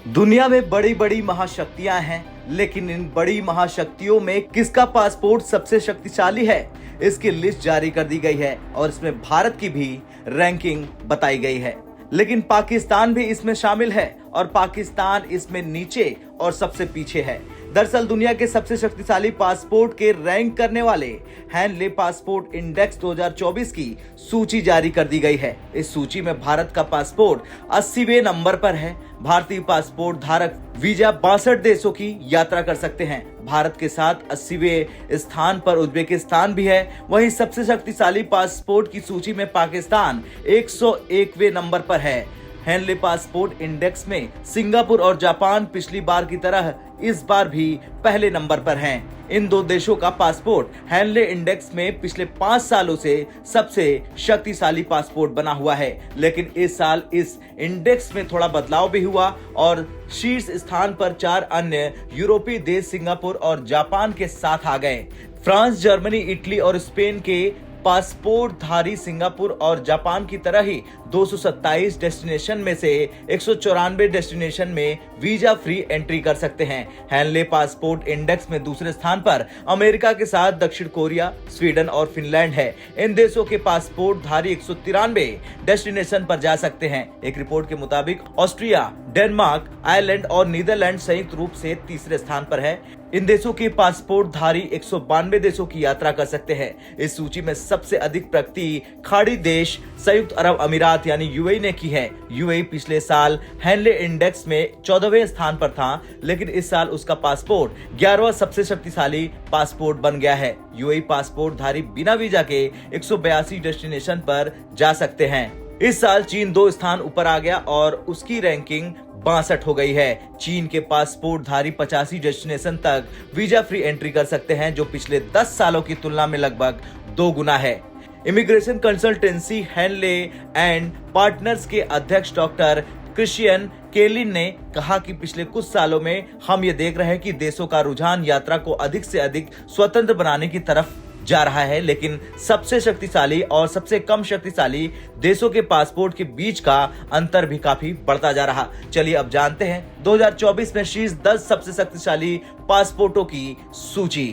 दुनिया में बड़ी बड़ी महाशक्तियां हैं, लेकिन इन बड़ी महाशक्तियों में किसका पासपोर्ट सबसे शक्तिशाली है, इसकी लिस्ट जारी कर दी गई है और इसमें भारत की भी रैंकिंग बताई गई है। लेकिन पाकिस्तान भी इसमें शामिल है और पाकिस्तान इसमें नीचे और सबसे पीछे है। दरअसल दुनिया के सबसे शक्तिशाली पासपोर्ट के रैंक करने वाले हेनले पासपोर्ट इंडेक्स 2024 की सूची जारी कर दी गई है। इस सूची में भारत का पासपोर्ट 80वें नंबर पर है। भारतीय पासपोर्ट धारक वीजा 62 देशों की यात्रा कर सकते हैं। भारत के साथ 80वें स्थान पर उज्बेकिस्तान भी है। वहीं सबसे शक्तिशाली पासपोर्ट की सूची में पाकिस्तान 101वें नंबर पर है। हेनले पासपोर्ट इंडेक्स में सिंगापुर और जापान पिछली बार की तरह इस बार भी पहले नंबर पर हैं। इन दो देशों का पासपोर्ट हेनले इंडेक्स में पिछले 5 सालों से सबसे शक्तिशाली पासपोर्ट बना हुआ है। लेकिन इस साल इस इंडेक्स में थोड़ा बदलाव भी हुआ और शीर्ष स्थान पर 4 अन्य यूरोपीय देश सिंगापुर और जापान के साथ आ गए। फ्रांस, जर्मनी, इटली और स्पेन के पासपोर्ट धारी सिंगापुर और जापान की तरह ही 227 डेस्टिनेशन में से 194 डेस्टिनेशन में वीजा फ्री एंट्री कर सकते हैं। हेनले पासपोर्ट इंडेक्स में दूसरे स्थान पर अमेरिका के साथ दक्षिण कोरिया, स्वीडन और फिनलैंड है। इन देशों के पासपोर्ट धारी 193 डेस्टिनेशन पर जा सकते हैं। एक रिपोर्ट के मुताबिक ऑस्ट्रिया, डेनमार्क, आयरलैंड और नीदरलैंड संयुक्त रूप से तीसरे स्थान पर है। इन देशों के पासपोर्ट धारी 192 देशों की यात्रा कर सकते हैं। इस सूची में सबसे अधिक प्रगति खाड़ी देश संयुक्त अरब अमीरात यानी यूएई ने की है। यूएई पिछले साल हेनले इंडेक्स में 14वें स्थान पर था, लेकिन इस साल उसका पासपोर्ट 11वां सबसे शक्तिशाली पासपोर्ट बन गया है। यूएई पासपोर्ट धारी बिना वीजा के 182 डेस्टिनेशन पर जा सकते हैं। इस साल चीन 2 स्थान ऊपर आ गया और उसकी रैंकिंग 62 हो गई है। चीन के पासपोर्ट धारी 85 डेस्टिनेशन तक वीजा फ्री एंट्री कर सकते हैं, जो पिछले 10 सालों की तुलना में लगभग 2 गुना है। Immigration consultancy Henley and partners के अध्यक्ष डॉक्टर क्रिश्चियन केलिन ने कहा कि पिछले कुछ सालों में हम ये देख रहे हैं कि देशों का रुझान यात्रा को अधिक से अधिक स्वतंत्र बनाने की तरफ जा रहा है, लेकिन सबसे शक्तिशाली और सबसे कम शक्तिशाली देशों के पासपोर्ट के बीच का अंतर भी काफी बढ़ता जा रहा। चलिए अब जानते हैं 2024 में शीर्ष 10 सबसे शक्तिशाली पासपोर्टों की सूची।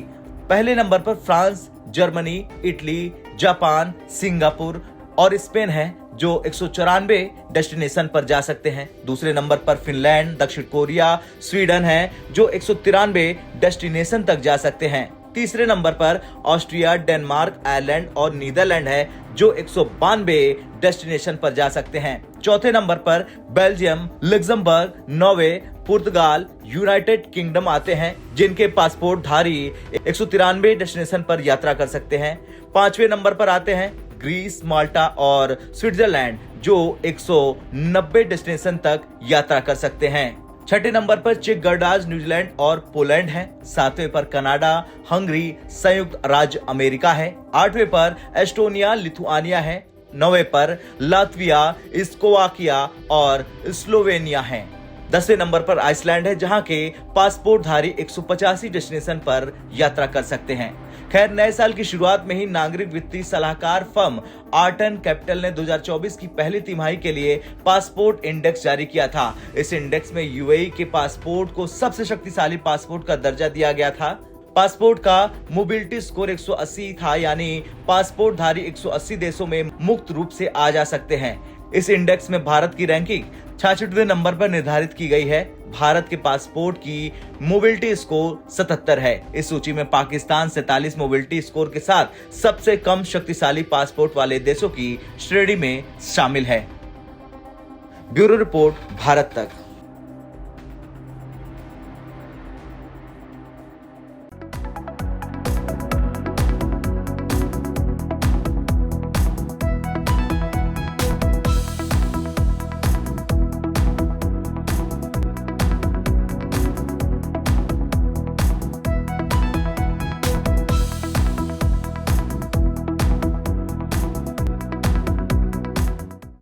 पहले नंबर पर France, Germany, Italy, Japan, Singapore और स्पेन है, जो 194 डेस्टिनेशन पर जा सकते हैं। दूसरे नंबर पर फिनलैंड, दक्षिण कोरिया, स्वीडन है, जो 193 डेस्टिनेशन तक जा सकते हैं। तीसरे नंबर पर ऑस्ट्रिया, डेनमार्क, आयरलैंड और नीदरलैंड है, जो 192 डेस्टिनेशन पर जा सकते हैं। चौथे नंबर पर बेल्जियम, लग्जमबर्ग, नॉर्वे, पुर्तगाल, यूनाइटेड किंगडम आते हैं, जिनके पासपोर्ट धारी 193 डेस्टिनेशन पर यात्रा कर सकते हैं। 5वें नंबर पर आते हैं ग्रीस, माल्टा और स्विट्जरलैंड, जो 190 डेस्टिनेशन तक यात्रा कर सकते हैं। छठे नंबर पर चेक गणराज्य, न्यूजीलैंड और पोलैंड है। 7वें पर कनाडा, हंगरी, संयुक्त राज्य अमेरिका है। 8वें पर एस्टोनिया, लिथुआनिया है। 9वें पर लातविया, स्लोवाकिया और स्लोवेनिया है। 10वें नंबर पर आइसलैंड है, जहां के पासपोर्ट धारी 185 डेस्टिनेशन पर यात्रा कर सकते हैं। खैर, नए साल की शुरुआत में ही नागरिक वित्तीय सलाहकार फर्म आर्टन कैपिटल ने 2024 की पहली तिमाही के लिए पासपोर्ट इंडेक्स जारी किया था। इस इंडेक्स में यूएई के पासपोर्ट को सबसे शक्तिशाली पासपोर्ट का दर्जा दिया गया था। पासपोर्ट का मोबिलिटी स्कोर 180 था, यानी पासपोर्ट धारी 180 देशों में मुक्त रूप से आ जा सकते हैं। इस इंडेक्स में भारत की रैंकिंग 66वें नंबर पर निर्धारित की गई है। भारत के पासपोर्ट की मोबिलिटी स्कोर 77 है। इस सूची में पाकिस्तान 47 मोबिलिटी स्कोर के साथ सबसे कम शक्तिशाली पासपोर्ट वाले देशों की श्रेणी में शामिल है। ब्यूरो रिपोर्ट, भारत तक।